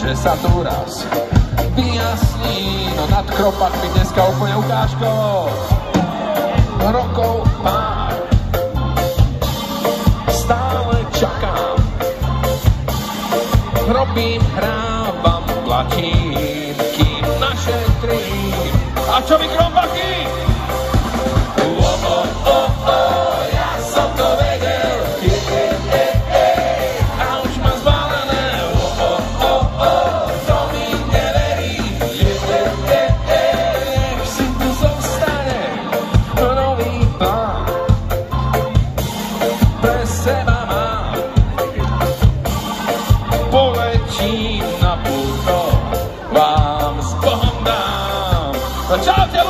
že sa tu raz vyjasní, no nad kropakmi dneska úplne ukážkou. Rokov pár, stále čakám, robím, hrávam, platím, kým našetrím. A čo vy kropaky? Ja som to vedel, a už ma zbalené, to mi neverí, nech si tu zostane nový plán, pre seba mám, poletím na púto, vám s Bohom dám. No čaute,